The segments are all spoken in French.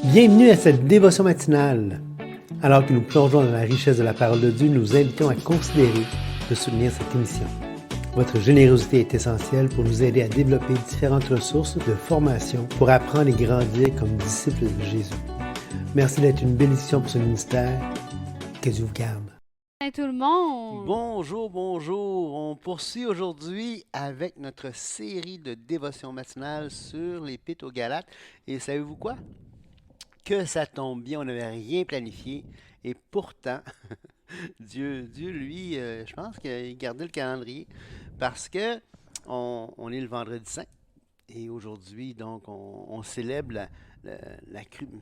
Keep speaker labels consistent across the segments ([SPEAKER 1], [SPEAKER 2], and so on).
[SPEAKER 1] Bienvenue à cette dévotion matinale. Alors que nous plongeons dans la richesse de la parole de Dieu, nous vous invitons à considérer de soutenir cette émission. Votre générosité est essentielle pour nous aider à développer différentes ressources de formation pour apprendre et grandir comme disciples de Jésus. Merci d'être une bénédiction pour ce ministère. Que Dieu vous garde.
[SPEAKER 2] Hey tout le monde!
[SPEAKER 3] Bonjour, bonjour. On poursuit aujourd'hui avec notre série de dévotion matinale sur l'Épître aux Galates. Et savez-vous quoi? Que ça tombe bien, on n'avait rien planifié. Et pourtant, Dieu, lui, je pense qu'il gardait le calendrier parce que on est le vendredi saint. Et aujourd'hui, donc, on célèbre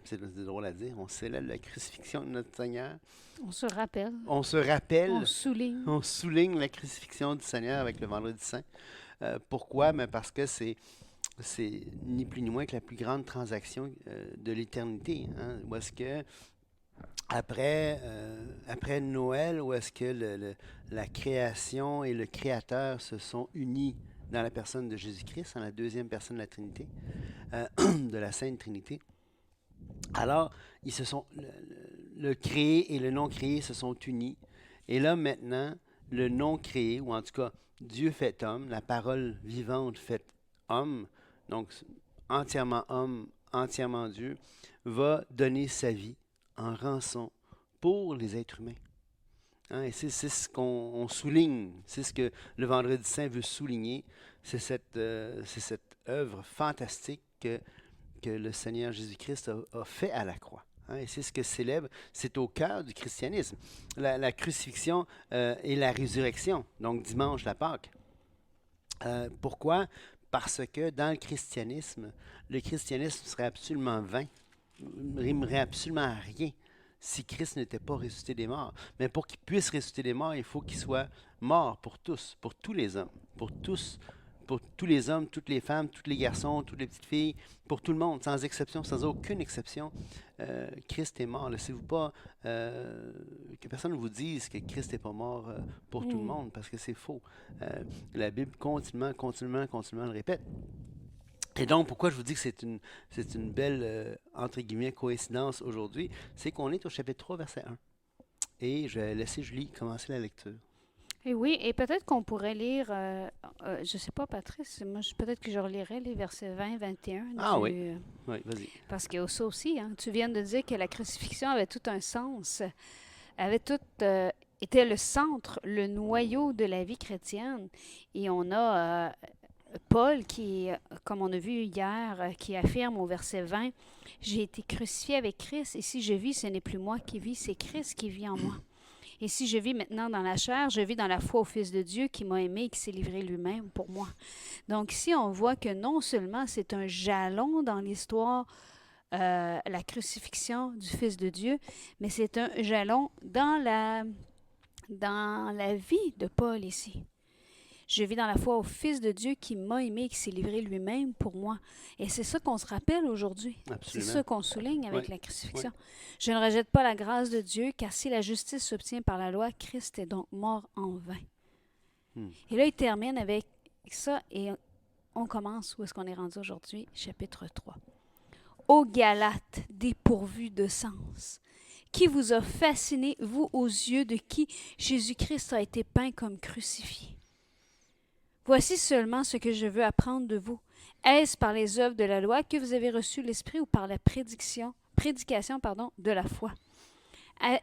[SPEAKER 3] c'est drôle à dire, on célèbre la crucifixion de notre Seigneur.
[SPEAKER 2] On se rappelle,
[SPEAKER 3] On se rappelle,
[SPEAKER 2] on souligne.
[SPEAKER 3] on souligne la crucifixion du Seigneur avec le vendredi saint. Pourquoi? Mais parce que c'est ni plus ni moins que la plus grande transaction de l'éternité. Hein? Où est-ce que, après Noël, où est-ce que la création et le Créateur se sont unis dans la personne de Jésus-Christ, en la deuxième personne de la Trinité, de la Sainte Trinité. Alors, ils se sont, le créé et le non créé se sont unis. Et là, maintenant, le non créé, ou en tout cas, Dieu fait homme, la parole vivante fait homme, donc entièrement homme, entièrement Dieu, va donner sa vie en rançon pour les êtres humains. Hein, et c'est ce qu'on souligne, c'est ce que le Vendredi Saint veut souligner, c'est cette œuvre fantastique que le Seigneur Jésus-Christ a fait à la croix. Hein, et c'est ce que célèbre, c'est au cœur du christianisme. La crucifixion et la résurrection, donc dimanche, la Pâque. Pourquoi? Parce que dans le christianisme serait absolument vain, ne rimerait absolument à rien si Christ n'était pas ressuscité des morts. Mais pour qu'il puisse ressusciter des morts, il faut qu'il soit mort pour tous les hommes, pour tous les hommes, toutes les femmes, tous les garçons, toutes les petites filles, pour tout le monde, sans exception, sans aucune exception. Christ est mort. Laissez-vous pas que personne ne vous dise que Christ n'est pas mort pour tout le monde, parce que c'est faux. La Bible continuellement le répète. Et donc, pourquoi je vous dis que c'est une belle, entre guillemets, coïncidence aujourd'hui, c'est qu'on est au chapitre 3, verset 1. Et je vais laisser Julie commencer la lecture.
[SPEAKER 2] Et oui, et peut-être qu'on pourrait lire, je sais pas, Patrice, moi peut-être que je relirais les versets 20, 21
[SPEAKER 3] Ah
[SPEAKER 2] du,
[SPEAKER 3] oui, oui, vas-y.
[SPEAKER 2] parce qu'il y a ça aussi, hein, tu viens de dire que la crucifixion avait tout un sens, avait tout, était le centre, le noyau de la vie chrétienne. Et on a Paul qui, comme on a vu hier, qui affirme au verset 20, « J'ai été crucifié avec Christ, et si je vis, ce n'est plus moi qui vis, c'est Christ qui vit en moi. Et si je vis maintenant dans la chair, je vis dans la foi au Fils de Dieu qui m'a aimé et qui s'est livré lui-même pour moi. » Donc ici, on voit que non seulement c'est un jalon dans l'histoire, la crucifixion du Fils de Dieu, mais c'est un jalon dans la vie de Paul ici. Je vis dans la foi au Fils de Dieu qui m'a aimé et qui s'est livré lui-même pour moi. Et c'est ça qu'on se rappelle aujourd'hui. C'est ça qu'on souligne avec la crucifixion. Oui. Je ne rejette pas la grâce de Dieu, car si la justice s'obtient par la loi, Christ est donc mort en vain. Et là, il termine avec ça et on commence où est-ce qu'on est rendu aujourd'hui, chapitre 3. Ô Galates, dépourvus de sens, qui vous a fasciné, vous, aux yeux de qui Jésus-Christ a été peint comme crucifié? Voici seulement ce que je veux apprendre de vous. Est-ce par les œuvres de la loi que vous avez reçu l'Esprit ou par la prédication de la foi?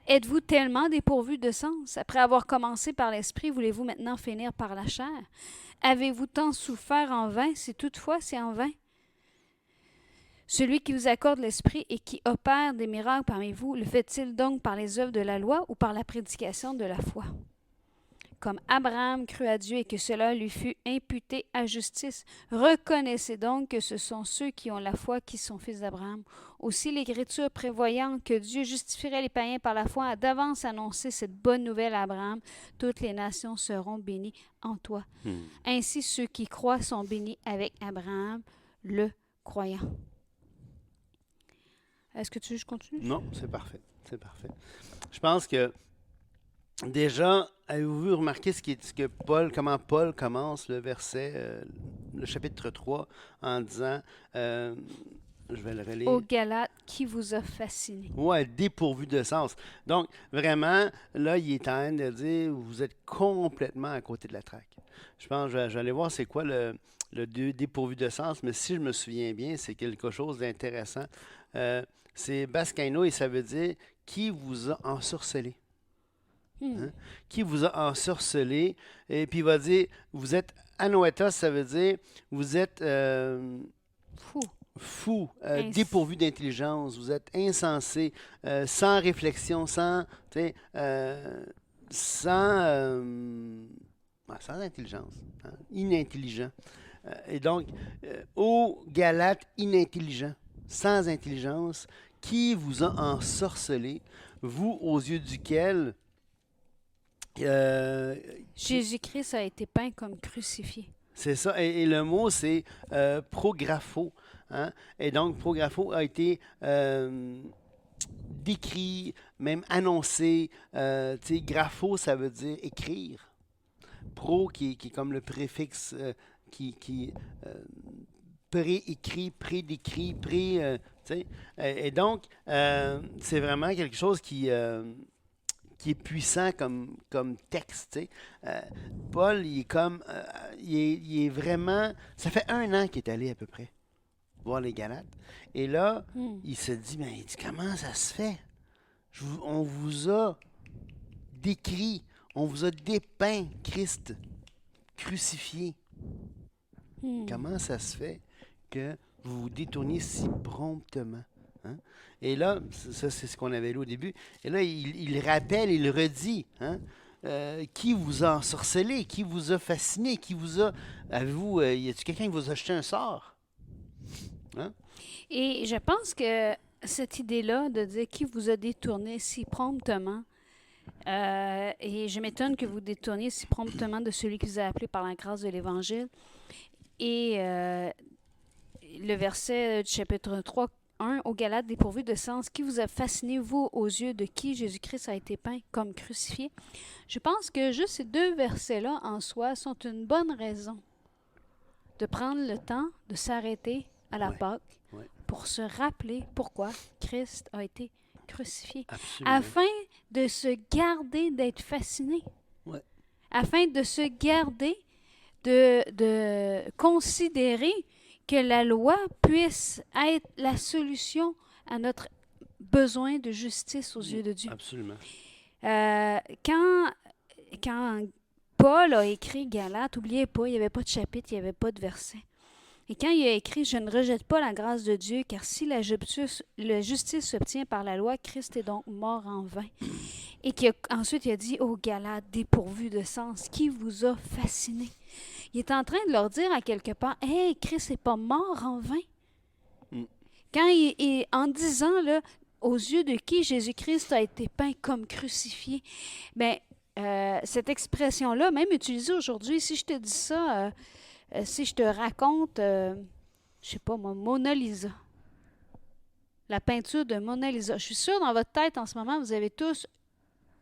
[SPEAKER 2] Êtes-vous tellement dépourvus de sens? Après avoir commencé par l'Esprit, voulez-vous maintenant finir par la chair? Avez-vous tant souffert en vain, si toutefois c'est en vain? Celui qui vous accorde l'Esprit et qui opère des miracles parmi vous, le fait-il donc par les œuvres de la loi ou par la prédication de la foi? Comme Abraham crut à Dieu et que cela lui fut imputé à justice. Reconnaissez donc que ce sont ceux qui ont la foi qui sont fils d'Abraham. Aussi l'Écriture, prévoyant que Dieu justifierait les païens par la foi, a d'avance annoncé cette bonne nouvelle à Abraham. Toutes les nations seront bénies en toi. Ainsi, ceux qui croient sont bénis avec Abraham, le croyant. Est-ce que tu veux que je continue?
[SPEAKER 3] Non, c'est parfait. C'est parfait. Je pense que déjà, avez-vous remarqué comment Paul commence le verset, le chapitre 3, en disant Je vais le relire.
[SPEAKER 2] Aux Galates, qui vous a fasciné?
[SPEAKER 3] Oui, dépourvu de sens. Donc, vraiment, là, il est en train de dire, vous êtes complètement à côté de la traque. Je pense, je vais aller voir c'est quoi le dépourvu de sens, mais si je me souviens bien, c'est quelque chose d'intéressant. C'est Bascaino et ça veut dire, qui vous a ensorcelé? Hein? Qui vous a ensorcelé? Et puis il va dire, vous êtes anoetos, ça veut dire, vous êtes fou, dépourvu d'intelligence, vous êtes insensé, sans réflexion, sans intelligence, hein, inintelligent. Et donc, ô Galates inintelligents, sans intelligence, qui vous a ensorcelé, vous aux yeux duquel
[SPEAKER 2] Jésus-Christ a été peint comme crucifié.
[SPEAKER 3] c'est ça, et le mot c'est prographo. Hein? Et donc, prographo a été décrit, même annoncé. Grapho, ça veut dire écrire. Pro, qui est comme le préfixe qui pré-écrit, pré-décrit, et donc, c'est vraiment quelque chose qui est puissant comme texte. Paul, il est comme, il est vraiment, ça fait 1 an qu'il est allé à peu près voir les Galates. Et là, il se dit, mais il dit, comment ça se fait? On vous a décrit, on vous a dépeint Christ crucifié. Comment ça se fait que vous vous détournez si promptement? Hein? Et là, ça c'est ce qu'on avait lu au début, et là, il rappelle, il redit, hein? Qui vous a ensorcelé, qui vous a fasciné, qui vous a... Avez-vous, y a-t-il quelqu'un qui vous a jeté un sort? Hein?
[SPEAKER 2] Et je pense que cette idée-là de dire qui vous a détourné si promptement, et je m'étonne que vous détourniez si promptement de celui qui vous a appelé par la grâce de l'Évangile. Et le verset du chapitre 3, 1, aux Galates dépourvu de sens, qui vous a fasciné, vous, aux yeux de qui Jésus-Christ a été peint comme crucifié? Je pense que juste ces 2 versets-là, en soi, sont une bonne raison de prendre le temps de s'arrêter à la Pâque pour se rappeler pourquoi Christ a été crucifié.
[SPEAKER 3] Absolument.
[SPEAKER 2] Afin de se garder d'être fasciné.
[SPEAKER 3] Ouais.
[SPEAKER 2] Afin de se garder de considérer que la loi puisse être la solution à notre besoin de justice aux yeux de Dieu.
[SPEAKER 3] Absolument.
[SPEAKER 2] Quand Paul a écrit Galates, n'oubliez pas, il n'y avait pas de chapitre, il n'y avait pas de verset. Et quand il a écrit « Je ne rejette pas la grâce de Dieu, car si la justice s'obtient par la loi, Christ est donc mort en vain. » Et ensuite il a dit « Ô Galates, dépourvus de sens, qui vous a fasciné? » Il est en train de leur dire à quelque part « Hey, Christ n'est pas mort en vain. » Quand en disant là, aux yeux de qui Jésus-Christ a été peint comme crucifié, bien, cette expression-là, même utilisée aujourd'hui, si je te dis ça, si je te raconte, je sais pas moi, Mona Lisa, la peinture de Mona Lisa, je suis sûre dans votre tête en ce moment, vous avez tous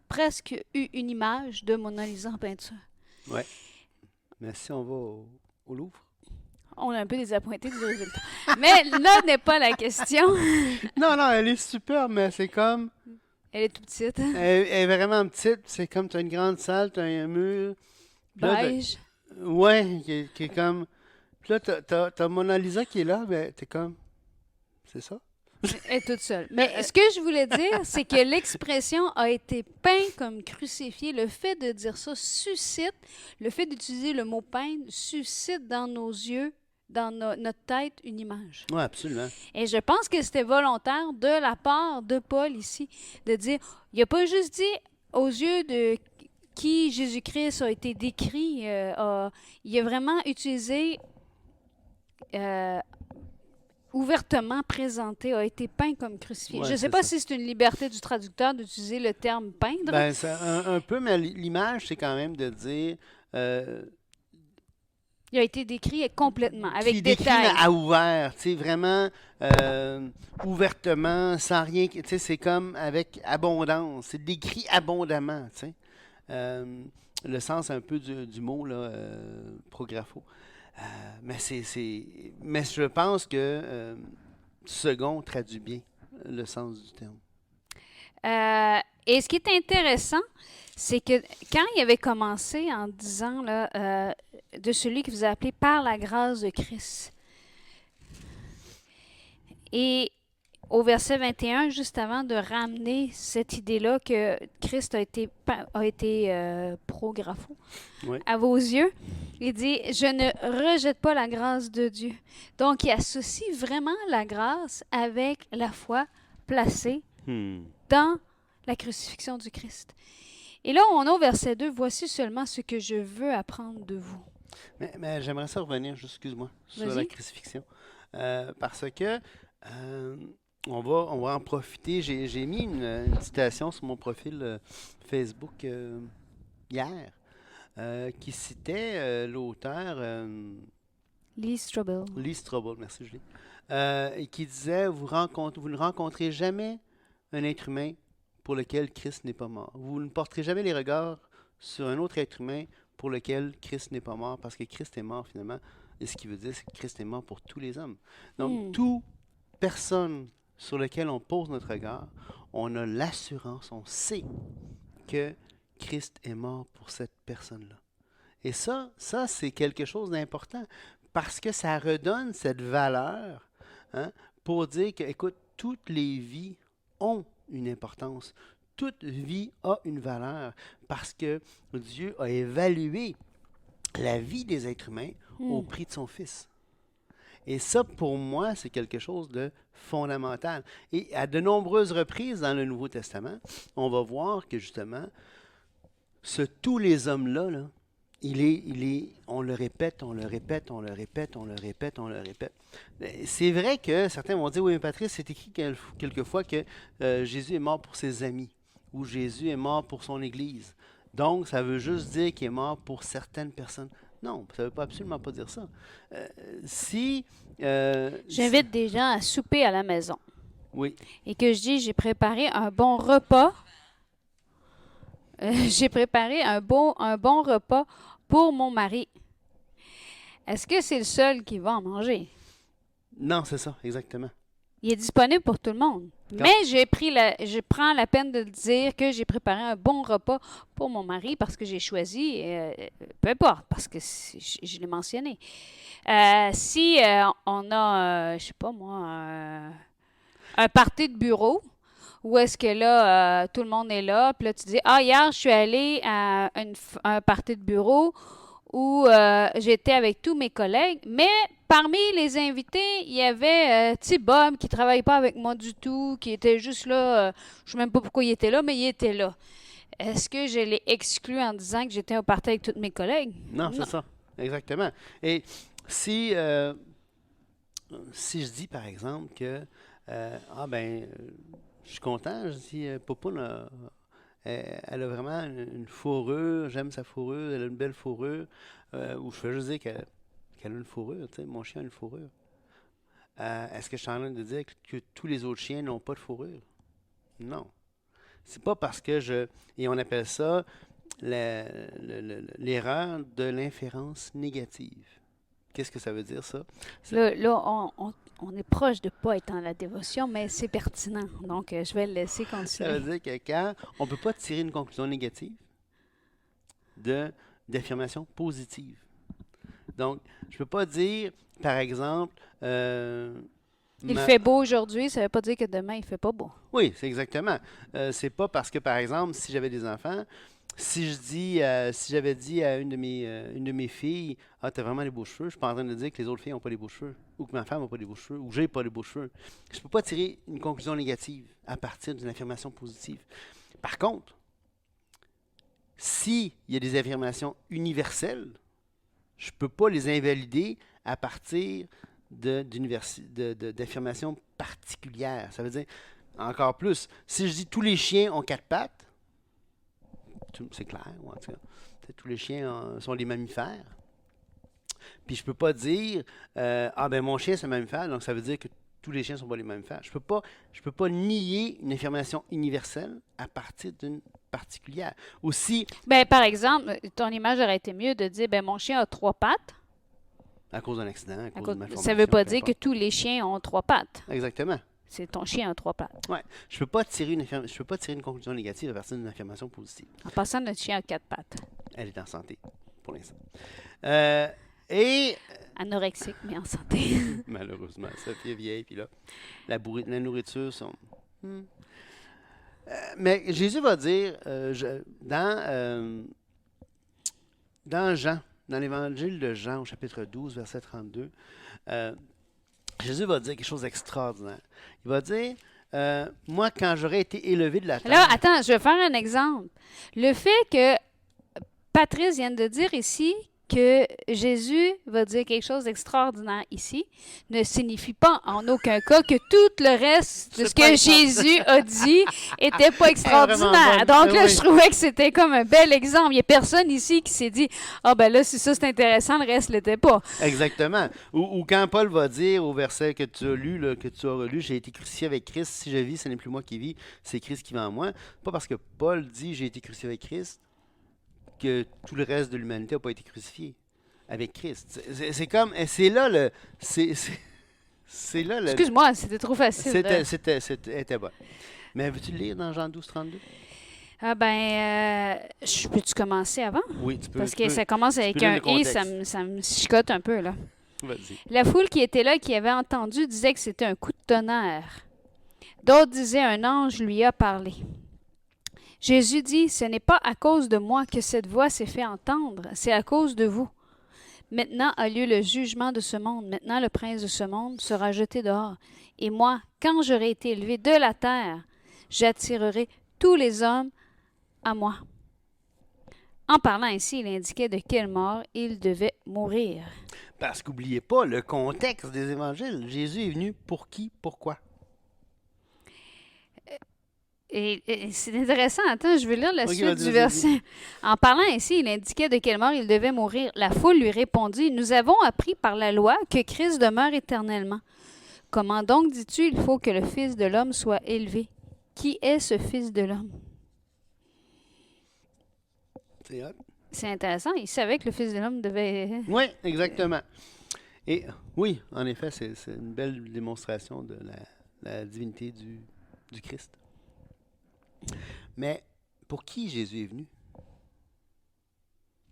[SPEAKER 2] presque eu une image de Mona Lisa en peinture.
[SPEAKER 3] Oui. Mais si on va au Louvre?
[SPEAKER 2] On est un peu désappointés du résultat. Mais là n'est pas la question.
[SPEAKER 3] Non, elle est superbe, mais c'est comme...
[SPEAKER 2] Elle est tout petite.
[SPEAKER 3] Elle est vraiment petite. C'est comme, tu as une grande salle, tu as un mur.
[SPEAKER 2] Beige.
[SPEAKER 3] Oui, qui est comme... Puis là, t'as Mona Lisa qui est là, ben t'es comme... C'est ça?
[SPEAKER 2] Elle est toute seule. Mais ce que je voulais dire, c'est que l'expression a été peint comme crucifié. Le fait de dire ça suscite, le fait d'utiliser le mot peindre suscite dans nos yeux, dans notre tête, une image.
[SPEAKER 3] Oui, absolument.
[SPEAKER 2] Et je pense que c'était volontaire de la part de Paul ici, de dire, il n'a pas juste dit aux yeux de qui Jésus-Christ a été décrit, il a vraiment utilisé... ouvertement présenté, a été peint comme crucifié.
[SPEAKER 3] Ouais,
[SPEAKER 2] je ne sais pas si c'est une liberté du traducteur d'utiliser le terme peindre.
[SPEAKER 3] Ben, c'est un peu, mais l'image, c'est quand même de dire...
[SPEAKER 2] il a été décrit complètement, avec
[SPEAKER 3] décrit
[SPEAKER 2] détail.
[SPEAKER 3] à ouvert, tu sais, vraiment ouvertement, sans rien... Tu sais, c'est comme avec abondance. C'est décrit abondamment, tu sais. Le sens un peu du mot, là, prographo. Mais je pense que second traduit bien le sens du terme.
[SPEAKER 2] Et ce qui est intéressant, c'est que quand il avait commencé en disant là, de celui qui vous a appelé par la grâce de Christ, et au verset 21, juste avant de ramener cette idée-là que Christ a été prographo à vos yeux, il dit « Je ne rejette pas la grâce de Dieu ». Donc, il associe vraiment la grâce avec la foi placée dans la crucifixion du Christ. Et là, on a au verset 2, « Voici seulement ce que je veux apprendre de vous ».
[SPEAKER 3] Mais j'aimerais ça revenir, excuse-moi, sur la crucifixion. Parce que on va en profiter. J'ai mis une citation sur mon profil Facebook hier qui citait l'auteur
[SPEAKER 2] Lee Strobel.
[SPEAKER 3] Lee Strobel, merci Julie. Et qui disait vous ne rencontrez jamais un être humain pour lequel Christ n'est pas mort. Vous ne porterez jamais les regards sur un autre être humain pour lequel Christ n'est pas mort, parce que Christ est mort finalement. Et ce qui veut dire, c'est que Christ est mort pour tous les hommes. Donc, toute personne sur laquelle on pose notre regard, on a l'assurance, on sait que Christ est mort pour cette personne-là. Et ça c'est quelque chose d'important, parce que ça redonne cette valeur pour dire que, écoute, toutes les vies ont une importance. Toute vie a une valeur, parce que Dieu a évalué la vie des êtres humains au prix de son Fils. Et ça, pour moi, c'est quelque chose de fondamental. Et à de nombreuses reprises dans le Nouveau Testament, on va voir que justement, tous les hommes-là, là, on le répète, on le répète, on le répète, on le répète, on le répète. C'est vrai que certains vont dire, oui, mais Patrice, c'est écrit quelquefois que Jésus est mort pour ses amis, ou Jésus est mort pour son Église. Donc, ça veut juste dire qu'il est mort pour certaines personnes. Non, ça ne veut absolument pas dire ça.
[SPEAKER 2] J'invite des gens à souper à la maison.
[SPEAKER 3] Oui.
[SPEAKER 2] Et que je dis, j'ai préparé un bon repas. J'ai préparé un bon repas pour mon mari. Est-ce que c'est le seul qui va en manger?
[SPEAKER 3] Non, c'est ça, exactement.
[SPEAKER 2] Il est disponible pour tout le monde. Mais je prends la peine de dire que j'ai préparé un bon repas pour mon mari parce que j'ai choisi, peu importe, parce que je l'ai mentionné. Si on a, je sais pas moi, un party de bureau, où est-ce que là, tout le monde est là, puis là, tu dis, hier, je suis allée à un party de bureau où j'étais avec tous mes collègues, mais parmi les invités, il y avait Bob qui ne travaille pas avec moi du tout, qui était juste là, je ne sais même pas pourquoi il était là, mais il était là. Est-ce que je l'ai exclu en disant que j'étais au party avec tous mes collègues?
[SPEAKER 3] Non, c'est ça, exactement. Et si je dis, par exemple, que, je suis content, je dis, Popoune, elle a vraiment une fourrure, j'aime sa fourrure, elle a une belle fourrure, ou je veux juste dire qu'elle a une fourrure, tu sais, mon chien a une fourrure. Est-ce que je suis en train de dire que tous les autres chiens n'ont pas de fourrure? Non. C'est pas parce que et on appelle ça l'erreur de l'inférence négative. Qu'est-ce que ça veut dire, ça?
[SPEAKER 2] Là, on est proche de ne pas être dans la dévotion, mais c'est pertinent. Donc, je vais le laisser continuer.
[SPEAKER 3] Ça veut dire que quand on ne peut pas tirer une conclusion négative d'affirmation positive. Donc, je ne peux pas dire, par exemple...
[SPEAKER 2] il fait beau aujourd'hui, ça ne veut pas dire que demain, il ne fait pas beau.
[SPEAKER 3] Oui, c'est exactement. C'est pas parce que, par exemple, si j'avais des enfants... Si j'avais dit à une de mes filles, ah, t'as vraiment les beaux cheveux, je suis pas en train de dire que les autres filles n'ont pas les beaux cheveux, ou que ma femme n'a pas les beaux cheveux, ou que j'ai pas les beaux cheveux. Je peux pas tirer une conclusion négative à partir d'une affirmation positive. Par contre, s'il y a des affirmations universelles, je peux pas les invalider à partir d'affirmations particulières. Ça veut dire, encore plus, si je dis tous les chiens ont 4 pattes, c'est clair, en tout cas. Tous les chiens sont des mammifères. Puis je peux pas dire mon chien c'est un mammifère, donc ça veut dire que tous les chiens sont pas des mammifères. Je peux pas nier une affirmation universelle à partir d'une particulière. Aussi.
[SPEAKER 2] Par exemple, ton image aurait été mieux de dire mon chien a 3 pattes.
[SPEAKER 3] À cause d'un accident, à cause de malformation.
[SPEAKER 2] Ça ne veut pas dire que tous les chiens ont 3 pattes.
[SPEAKER 3] Exactement.
[SPEAKER 2] C'est ton chien a 3 pattes.
[SPEAKER 3] Oui. Je ne peux pas tirer une conclusion négative à partir d'une affirmation positive.
[SPEAKER 2] En passant, notre chien a 4 pattes.
[SPEAKER 3] Elle est en santé, pour l'instant.
[SPEAKER 2] Anorexique, mais en santé.
[SPEAKER 3] Malheureusement, sa fille est vieille, puis là, la nourriture sont... mais Jésus va dire, dans Jean, dans l'évangile de Jean, au chapitre 12, verset 32, Jésus va dire quelque chose d'extraordinaire. Il va dire, moi, quand j'aurais été élevé de la terre...
[SPEAKER 2] Là, attends, je vais faire un exemple. Le fait que Patrice vient de dire ici que Jésus va dire quelque chose d'extraordinaire ici ne signifie pas en aucun cas que tout le reste de ce que Jésus a dit n'était pas extraordinaire. Donc là, je trouvais que c'était comme un bel exemple. Il n'y a personne ici qui s'est dit « Ah ben là, si ça c'est intéressant, le reste ne l'était pas. »
[SPEAKER 3] Exactement. Ou quand Paul va dire au verset que tu as lu, là, que tu as relu, « J'ai été crucifié avec Christ. Si je vis, ce n'est plus moi qui vis, c'est Christ qui vit en moi. » Pas parce que Paul dit « J'ai été crucifié avec Christ » que tout le reste de l'humanité n'a pas été crucifié avec Christ. C'est comme... C'est là le... C'est là le...
[SPEAKER 2] Excuse-moi, c'était trop facile.
[SPEAKER 3] C'était bon. Mais veux-tu le lire dans Jean 12, 32?
[SPEAKER 2] Ah ben, peux-tu commencer avant?
[SPEAKER 3] Oui, tu peux.
[SPEAKER 2] Parce que ça commence avec un « et », ça me chicote un peu, là.
[SPEAKER 3] Vas-y.
[SPEAKER 2] La foule qui était là, qui avait entendu, disait que c'était un coup de tonnerre. D'autres disaient « Un ange lui a parlé ». Jésus dit, « Ce n'est pas à cause de moi que cette voix s'est fait entendre, c'est à cause de vous. Maintenant a lieu le jugement de ce monde. Maintenant le prince de ce monde sera jeté dehors. Et moi, quand j'aurai été élevé de la terre, j'attirerai tous les hommes à moi. » En parlant ainsi, il indiquait de quelle mort il devait mourir.
[SPEAKER 3] Parce qu'oubliez pas le contexte des évangiles. Jésus est venu pour qui, pourquoi?
[SPEAKER 2] Et c'est intéressant. Attends, je vais lire la suite du verset. En parlant ainsi, il indiquait de quelle mort il devait mourir. La foule lui répondit, « Nous avons appris par la loi que Christ demeure éternellement. Comment donc dis-tu, il faut que le Fils de l'homme soit élevé? Qui est ce Fils de l'homme? » C'est intéressant. Il savait que le Fils de l'homme devait...
[SPEAKER 3] Oui, exactement. Et oui, en effet, c'est une belle démonstration de la divinité du Christ. Mais pour qui Jésus est venu?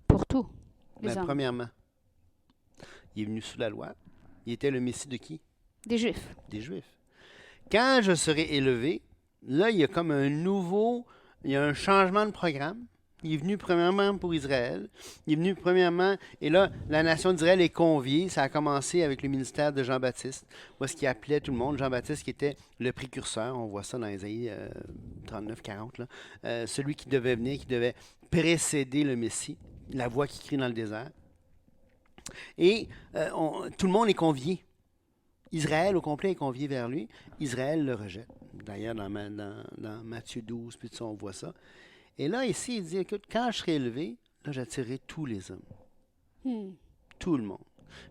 [SPEAKER 2] Pour tout.
[SPEAKER 3] Premièrement, il est venu sous la loi. Il était le Messie de qui?
[SPEAKER 2] Des Juifs.
[SPEAKER 3] Des Juifs. Quand je serai élevé, là, il y a comme il y a un changement de programme. Il est venu premièrement pour Israël. Il est venu premièrement, et là, la nation d'Israël est conviée. Ça a commencé avec le ministère de Jean-Baptiste, où est-ce qu'il appelait tout le monde. Jean-Baptiste qui était le précurseur, on voit ça dans Ésaïe 39-40, celui qui devait venir, qui devait précéder le Messie, la voix qui crie dans le désert. Et tout le monde est convié. Israël au complet est convié vers lui. Israël le rejette. D'ailleurs, dans Matthieu 12, puis tout ça, on voit ça. Et là, ici, il dit, écoute, quand je serai élevé, là, j'attirerai tous les hommes. Tout le monde.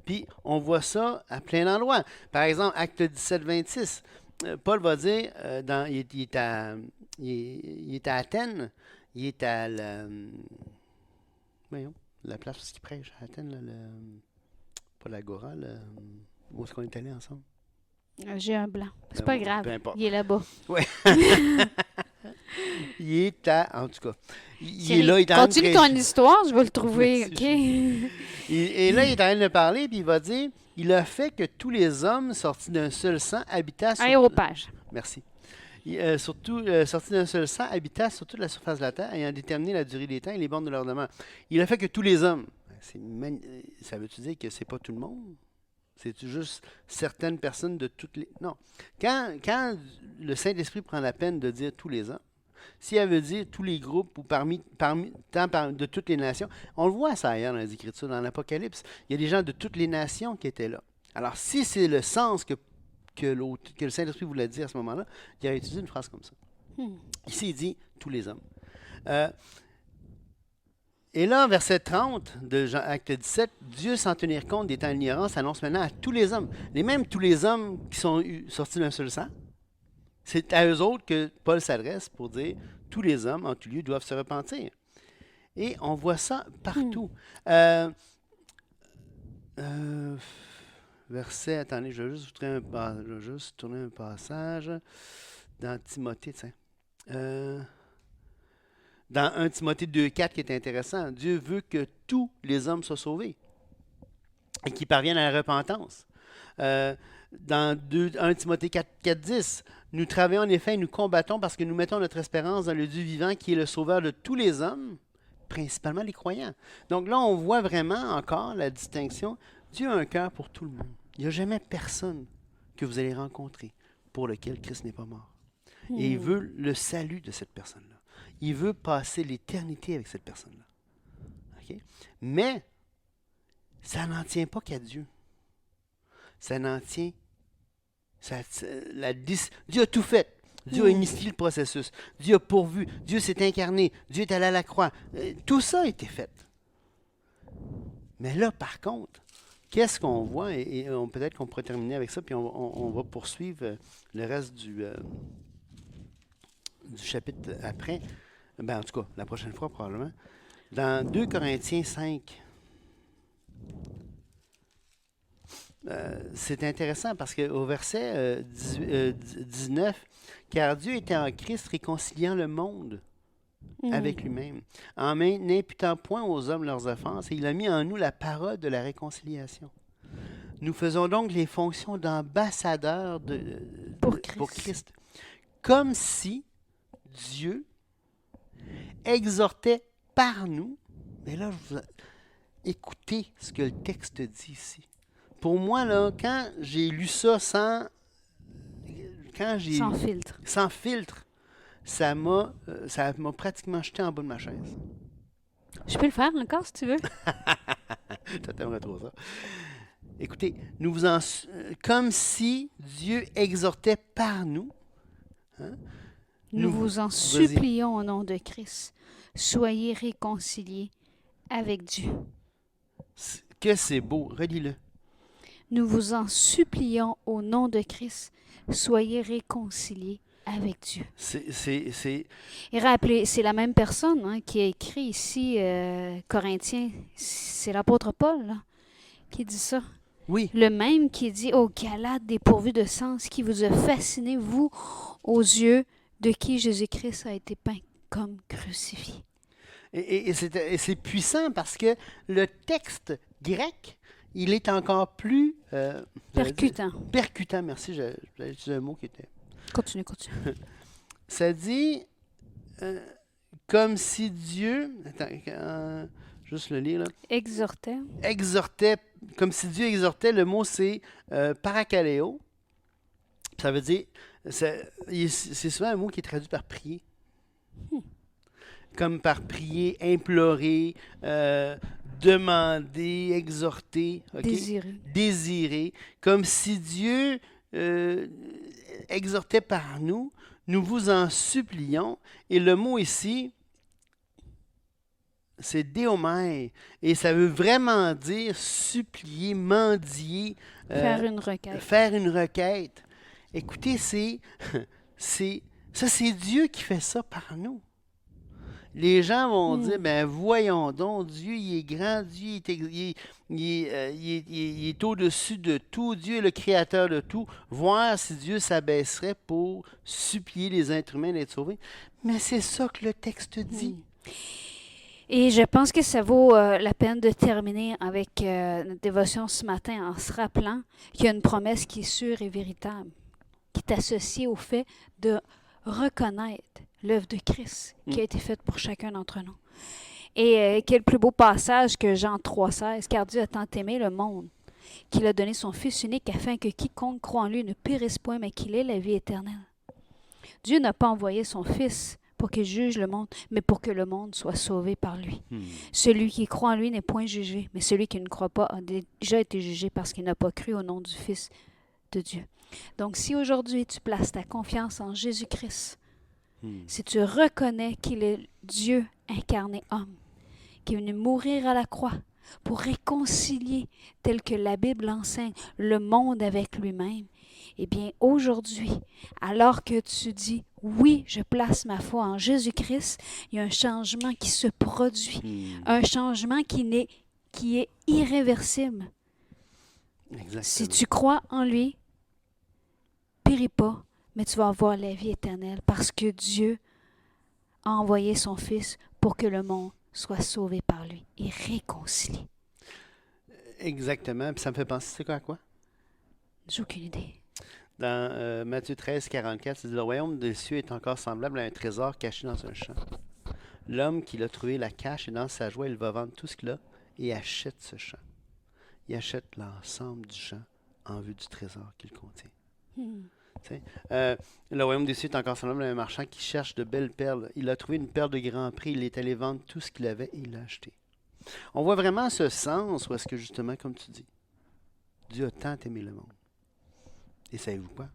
[SPEAKER 3] Puis, on voit ça à plein d'endroits. Par exemple, Acte 17, 26, Paul va dire, il est à Athènes, il est à la place où il prêche à Athènes, pas l'Agora, où est-ce qu'on est allé ensemble?
[SPEAKER 2] J'ai un blanc. C'est pas grave. Il est là-bas.
[SPEAKER 3] Oui. Il est en tout cas, il est là, il est en train de
[SPEAKER 2] continue ton histoire, je vais le trouver, OK?
[SPEAKER 3] Et là, il est en train de parler, puis il va dire, il a fait que tous les hommes sortis d'un seul sang habitassent...
[SPEAKER 2] Aéropage.
[SPEAKER 3] Merci. Sortis d'un seul sang habitassent sur toute la surface de la terre, ayant déterminé la durée des temps et les bornes de leur demeure. Il a fait que tous les hommes... Ça veut-tu dire que c'est pas tout le monde? C'est juste certaines personnes de toutes les... Non. Quand le Saint-Esprit prend la peine de dire tous les hommes, si elle veut dire tous les groupes ou de toutes les nations, on le voit ça ailleurs dans les Écritures, dans l'Apocalypse, il y a des gens de toutes les nations qui étaient là. Alors, si c'est le sens que le Saint-Esprit voulait dire à ce moment-là, il a utilisé une phrase comme ça. Ici, il dit tous les hommes. Et là, verset 30 de Acte 17, Dieu, sans tenir compte des temps d'ignorance, annonce maintenant à tous les hommes, tous les hommes qui sont sortis d'un seul sang, c'est à eux autres que Paul s'adresse pour dire tous les hommes, en tout lieu, doivent se repentir. Et on voit ça partout. Verset, attendez, je vais juste tourner un passage dans Timothée, tiens. Dans 1 Timothée 2,4 qui est intéressant. Dieu veut que tous les hommes soient sauvés et qu'ils parviennent à la repentance. Dans 1 Timothée 4,10, nous travaillons en effet et nous combattons parce que nous mettons notre espérance dans le Dieu vivant qui est le sauveur de tous les hommes, principalement les croyants. Donc là, on voit vraiment encore la distinction. Dieu a un cœur pour tout le monde. Il n'y a jamais personne que vous allez rencontrer pour lequel Christ n'est pas mort. Et il veut le salut de cette personne-là. Il veut passer l'éternité avec cette personne-là. Okay? Mais, ça n'en tient pas qu'à Dieu. Ça n'en tient... Dieu a tout fait. Dieu a initié le processus. Dieu a pourvu. Dieu s'est incarné. Dieu est allé à la croix. Tout ça a été fait. Mais là, par contre, qu'est-ce qu'on voit? Et peut-être qu'on pourrait terminer avec ça, puis on va poursuivre le reste du chapitre après. Ben, en tout cas, la prochaine fois, probablement. Dans 2 Corinthiens 5, c'est intéressant parce qu'au verset 19, « Car Dieu était en Christ réconciliant le monde avec lui-même, en n'imputant point aux hommes leurs offenses, et il a mis en nous la parole de la réconciliation. Nous faisons donc les fonctions d'ambassadeurs pour Christ, comme si Dieu exhortait par nous. » Mais là, écoutez ce que le texte dit ici. Pour moi, là, quand j'ai lu ça sans filtre, ça m'a pratiquement jeté en bas de ma chaise.
[SPEAKER 2] Je peux le faire encore si tu veux.
[SPEAKER 3] Toi, t'aimerais trop ça. Écoutez, comme si Dieu exhortait par nous. Hein?
[SPEAKER 2] Nous vous en supplions au nom de Christ. Soyez réconciliés avec Dieu.
[SPEAKER 3] Que c'est beau. Relis-le.
[SPEAKER 2] Nous vous en supplions au nom de Christ. Soyez réconciliés avec Dieu. Et rappelez, c'est la même personne qui a écrit ici, Corinthiens. C'est l'apôtre Paul qui dit ça.
[SPEAKER 3] Oui.
[SPEAKER 2] Le même qui dit aux Galates dépourvus de sens, qui vous a fasciné, vous, aux yeux de qui Jésus-Christ a été peint comme crucifié.
[SPEAKER 3] Et c'est puissant parce que le texte grec, il est encore plus...
[SPEAKER 2] percutant.
[SPEAKER 3] Percutant, merci. J'avais utilisé un mot qui était...
[SPEAKER 2] Continue.
[SPEAKER 3] Ça dit comme si Dieu... Attends, juste le lire là. Exhortait, comme si Dieu exhortait. Le mot c'est parakaleo. Ça veut dire... C'est souvent un mot qui est traduit par prier. Comme par prier, implorer, demander, exhorter, okay? Désirer. Comme si Dieu exhortait par nous, nous vous en supplions. Et le mot ici, c'est déomai. Et ça veut vraiment dire supplier, mendier.
[SPEAKER 2] Faire une requête.
[SPEAKER 3] Faire une requête. Écoutez, c'est Dieu qui fait ça par nous. Les gens vont dire, ben voyons donc, Dieu il est grand, Dieu il est au-dessus de tout, Dieu est le créateur de tout. Voir si Dieu s'abaisserait pour supplier les êtres humains d'être sauvés. Mais c'est ça que le texte dit.
[SPEAKER 2] Et je pense que ça vaut la peine de terminer avec notre dévotion ce matin en se rappelant qu'il y a une promesse qui est sûre et véritable, qui est associée au fait de reconnaître l'œuvre de Christ qui a été faite pour chacun d'entre nous. Et quel plus beau passage que Jean 3,16, « Car Dieu a tant aimé le monde qu'il a donné son Fils unique afin que quiconque croit en lui ne périsse point, mais qu'il ait la vie éternelle. » Dieu n'a pas envoyé son Fils pour qu'il juge le monde, mais pour que le monde soit sauvé par lui. Celui qui croit en lui n'est point jugé, mais celui qui ne croit pas a déjà été jugé parce qu'il n'a pas cru au nom du Fils de Dieu. Donc, si aujourd'hui tu places ta confiance en Jésus-Christ, si tu reconnais qu'il est Dieu incarné homme, qui est venu mourir à la croix pour réconcilier, tel que la Bible enseigne, le monde avec lui-même, eh bien aujourd'hui, alors que tu dis « Oui, je place ma foi en Jésus-Christ », il y a un changement qui se produit, un changement qui est irréversible.
[SPEAKER 3] Exactement.
[SPEAKER 2] Si tu crois en lui, péris pas, mais tu vas avoir la vie éternelle parce que Dieu a envoyé son Fils pour que le monde soit sauvé par lui et réconcilié.
[SPEAKER 3] Exactement. Puis ça me fait penser, c'est quoi à quoi?
[SPEAKER 2] J'ai aucune idée.
[SPEAKER 3] Dans Matthieu 13, 44, ça dit, le royaume des cieux est encore semblable à un trésor caché dans un champ. L'homme qui l'a trouvé la cache et dans sa joie, il va vendre tout ce qu'il a et achète ce champ. Il achète l'ensemble du champ en vue du trésor qu'il contient. Le royaume des cieux est encore semblable à un marchand qui cherche de belles perles. Il a trouvé une perle de grand prix, il est allé vendre tout ce qu'il avait et il l'a acheté. On voit vraiment ce sens où est-ce que justement, comme tu dis, Dieu a tant aimé le monde. Et savez-vous quoi?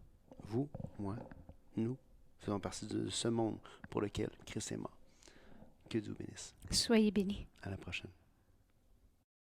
[SPEAKER 3] Vous, moi, nous faisons partie de ce monde pour lequel Christ est mort. Que Dieu vous bénisse.
[SPEAKER 2] Soyez bénis.
[SPEAKER 3] À la prochaine.